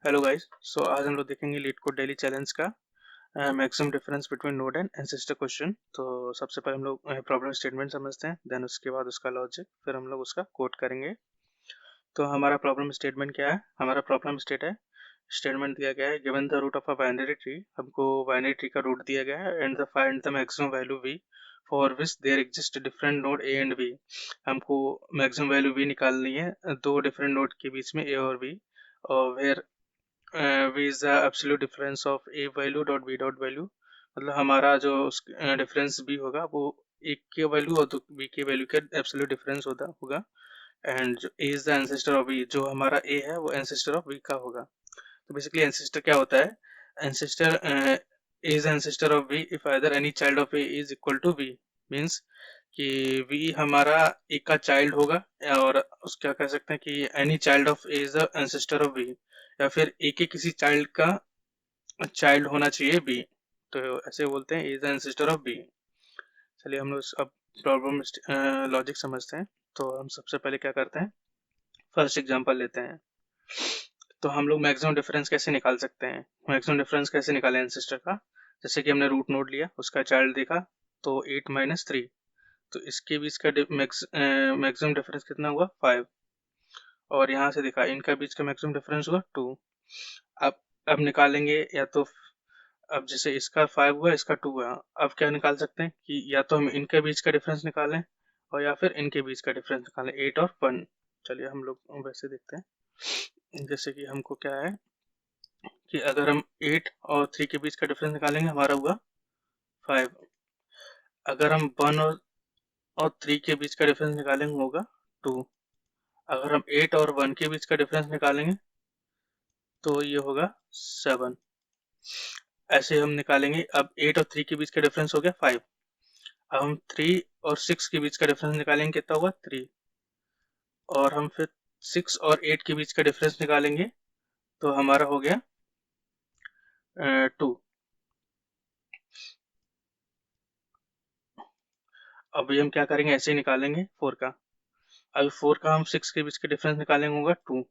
Hello guys. आज हम लोग देखेंगे लीड कोड डेली चैलेंज का maximum difference between node and ancestor question. तो सबसे पहले हम लोग प्रॉब्लम स्टेटमेंट समझते हैं, देन उसके बाद उसका लॉजिक, फिर हम लोग उसका कोड करेंगे। तो हमारा प्रॉब्लम स्टेटमेंट क्या है? हमारा प्रॉब्लम स्टेटमेंट दिया गया है, given the root of a binary tree. हमको बाइनरी ट्री का रूट दिया गया है and the find the maximum value v for which there exist different node a and b। हमको मैक्सिमम वैल्यू v निकालनी है दो डिफरेंट नोड के बीच में a और b, और where v is the absolute difference of a value dot b dot value। मतलब हमारा जो डिफरेंस b होगा वो एक के वैल्यू और b के वैल्यू का एब्सोल्यूट डिफरेंस होगा। एंड जो a is the ancestor of b, जो हमारा a है वो ancestor of b का होगा। तो बेसिकली ancestor क्या होता है? ancestor is ancestor of b if either any child of a is equal to b। Means कि v हमारा a का चाइल्ड होगा, और उस क्या कह सकते हैं कि any child of a is the ancestor of b, या फिर a के किसी चाइल्ड का चाइल्ड होना चाहिए b। तो ऐसे बोलते हैं is the ancestor of b। चलिए हम लोग अब प्रॉब्लम लॉजिक समझते हैं। तो हम सबसे पहले क्या करते हैं, फर्स्ट एग्जांपल लेते हैं। तो हम लोग मैक्सिमम डिफरेंस कैसे निकाल सकते हैं? मैक्सिमम डिफरेंस कैसे निकालें एंसेस्टर का? जैसे कि हमने रूट नोड लिया, उसका चाइल्ड देखा तो 8 माइनस 3, तो इसके बीच का मैक्सिमम डिफरेंस कितना हुआ? 5। और यहाँ से देखा इनका बीच का मैक्सिमम डिफरेंस हुआ 2। अब अब निकालेंगे या तो, अब जैसे इसका 5 हुआ, इसका 2 हुआ, अब क्या निकाल सकते हैं कि या तो हम इनके बीच का डिफरेंस निकालें और या फिर इनके बीच का डिफरेंस निकालें, 8 और 1। चलिए हम लोग वैसे देखते हैं। जैसे कि हमको क्या है कि अगर हम 8 और 3 के बीच का डिफरेंस निकालेंगे, हमारा हुआ 5। अगर हम 1 और 3 के बीच का डिफरेंस निकालेंगे, होगा 2। अगर हम 8 और 1 के बीच का डिफरेंस निकालेंगे तो ये होगा 7। ऐसे हम निकालेंगे। अब 8 और 3 के बीच का डिफरेंस हो गया 5। अब हम 3 और 6 के बीच का डिफरेंस निकालेंगे, कितना हुआ 3। और हम फिर 6 और 8 के बीच का डिफरेंस निकालेंगे तो हमारा हो गया 2। अभी हम क्या करेंगे, ऐसे ही निकालेंगे 4 का। अब 4 का हम 6 के बीच का डिफरेंस निकालेंगे, होगा 2।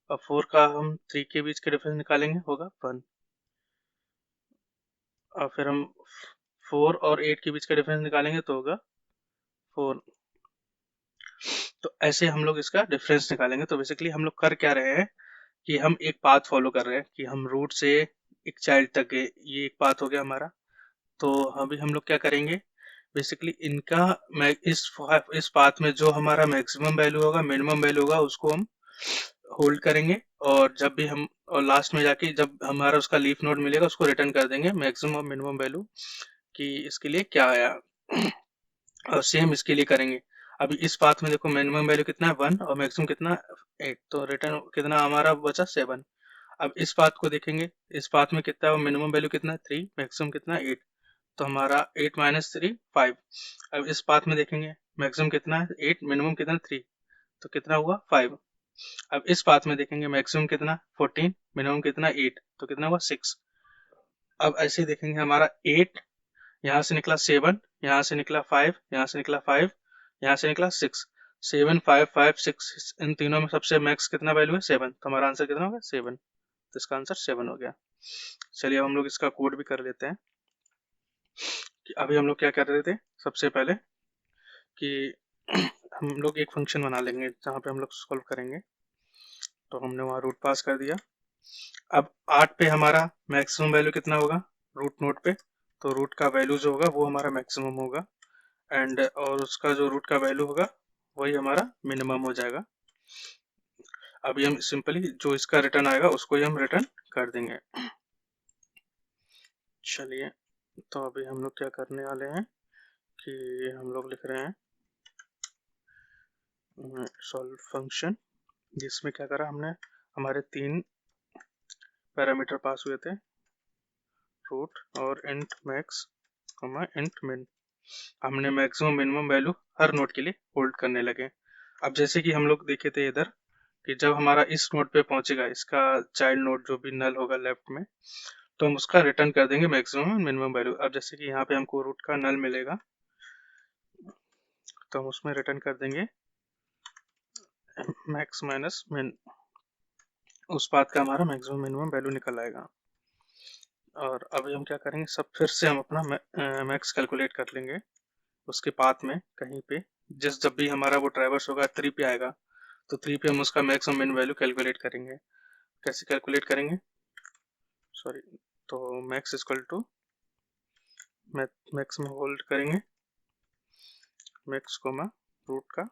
अब 4 का हम 3 के बीच का डिफरेंस निकालेंगे, होगा 1। और फिर हम 4 और 8 के बीच का डिफरेंस निकालेंगे तो होगा 4। तो ऐसे हम लोग इसका डिफरेंस निकालेंगे। तो बेसिकली हम लोग कर क्या रहे हैं कि हम एक पाथ फॉलो कर रहे हैं कि हम रूट से एक चाइल्ड तक गए, ये एक पाथ हो गया हमारा। तो अभी हम लोग क्या करेंगे, बेसिकली इनका इस पाथ में जो हमारा मैक्सिमम वैल्यू होगा, मिनिमम वैल्यू होगा, उसको हम होल्ड करेंगे। और जब भी हम, और लास्ट में जाके जब हमारा उसका लीफ नोड मिलेगा, उसको रिटर्न कर देंगे मैक्सिमम और मिनिमम वैल्यू कि इसके लिए क्या आया। और सेम इसके लिए करेंगे। अभी इस पाथ में देखो मिनिमम वैल्यू कितना है 1 और मैक्सिमम कितना 8, तो रिटर्न कितना हमारा बचा 7। अब इस पाथ को देखेंगे, इस पाथ में कितना है, मिनिमम वैल्यू कितना है 3, मैक्सिमम कितना है 8, तो हमारा 8 माइनस 3 5। अब इस पाथ में देखेंगे मैक्सिमम कितना है 8, मिनिमम कितना 3, तो कितना हुआ 5। अब इस पाथ में देखेंगे मैक्सिमम कितना 14, मिनिमम कितना 8, तो कितना हुआ 6। अब ऐसे देखेंगे हमारा 8 यहाँ से निकला 7, यहाँ से निकला 5, यहाँ से निकला 5, यहाँ से निकला 6। 7 5 5 6, इन तीनों में सबसे मैक्स कितना वैल्यू है 7, तो हमारा आंसर कितना होगा 7। तो इसका आंसर 7 हो गया। चलिए अब हम लोग इसका कोड भी कर लेते हैं। कि अभी हम लोग क्या कर रहे थे सबसे पहले कि हम लोग एक फंक्शन बना लेंगे जहाँ पे हम लोग सॉल्व करेंगे। तो हमने वहाँ रूट पास कर दिया। अब 8 पे हमारा मैक्सिमम वैल्यू कितना होगा रूट नोड पे, तो रूट का वैल्यू जो होगा वो हमारा मैक्सिमम होगा, एंड और उसका जो रूट का वैल्यू होगा वही हमारा मिनिमम हो जाएगा। अभी हम सिंपली जो इसका रिटर्न आएगा उसको ही हम रिटर्न कर देंगे। चलिए तो अभी हम लोग क्या करने वाले हैं कि हम लोग लिख रहे हैं सॉल्व फंक्शन, जिसमें क्या करा हमने, हमारे 3 पैरामीटर पास हुए थे, रूट और इंट मैक्स इंट मिन। हमने मैक्सिमम मिनिमम वैल्यू हर नोड के लिए होल्ड करने लगे। अब जैसे कि हम लोग देखे थे इधर कि जब हमारा इस नोड पे पहुंचेगा, इसका चाइल्ड नोड जो भी नल होगा लेफ्ट में, तो हम उसका रिटर्न कर देंगे मैक्सिमम और मिनिमम वैल्यू। अब जैसे कि यहाँ पे हमको रूट का नल मिलेगा तो हम उसमें रिटर्न कर देंगे मैक्स माइनस मिन। उस पाथ का हमारा मैक्सिमम मिनिमम वैल्यू निकल आएगा। और अभी हम क्या करेंगे, सब फिर से हम अपना मैक्स कैलकुलेट कर लेंगे उसके पाथ में कहीं पे, जब भी हमारा वो ट्रैवर्स होगा 3 पे आएगा तो 3 पे हम उसका मैक्सिमम मिन वैल्यू कैलकुलेट करेंगे। कैसे कैलकुलेट करेंगे, सॉरी, तो मैक्स इक्वल टू मैक्स में होल्ड करेंगे मैक्स कोमा रूट का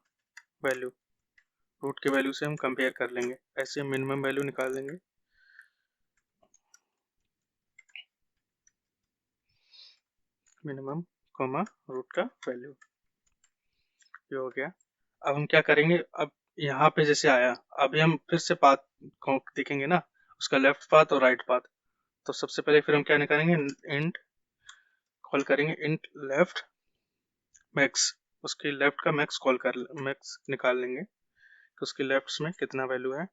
वैल्यू, रूट के वैल्यू से हम कंपेयर कर लेंगे, ऐसे मिनिमम वैल्यू निकाल लेंगे। मिनिमम कोमा रूट का वैल्यू, ये हो गया। अब हम क्या करेंगे, अब यहाँ पे जैसे आया, अभी हम फिर से पाथ देखेंगे ना, उसका लेफ्ट पाथ और राइट पाथ। तो सबसे पहले फिर हम क्या निकालेंगे, इंट कॉल करेंगे इंट लेफ्ट मैक्स, उसकी लेफ्ट का मैक्स मैक्स निकाल लेंगे कि उसकी लेफ्ट में कितना वैल्यू है।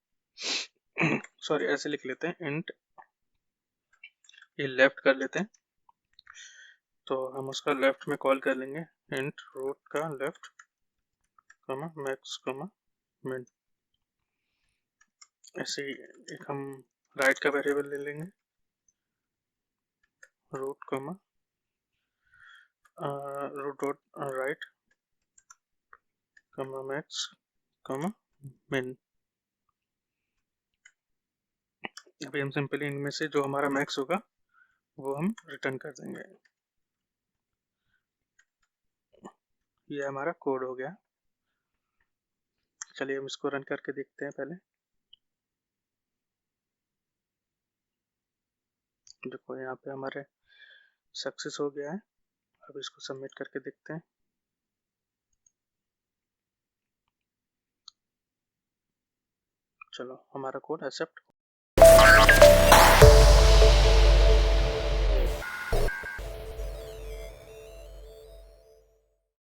सॉरी, ऐसे लिख लेते हैं, इंट ये लेफ्ट कर लेते हैं, तो हम उसका लेफ्ट में कॉल कर लेंगे इंट रूट का लेफ्ट कमा मैक्स कमा मिन। ऐसे ही एक हम राइट का वेरिएबल ले लेंगे, रूट कमा रूट डॉट राइट कमा मैक्स कमा मिन। अभी हम सिंपली इनमें से जो हमारा मैक्स होगा वो हम रिटर्न कर देंगे। ये हमारा कोड हो गया। चलिए हम इसको रन करके देखते हैं पहले। देखो यहाँ पे हमारे सक्सेस हो गया है। अब इसको सबमिट करके देखते हैं। चलो हमारा कोड एक्सेप्ट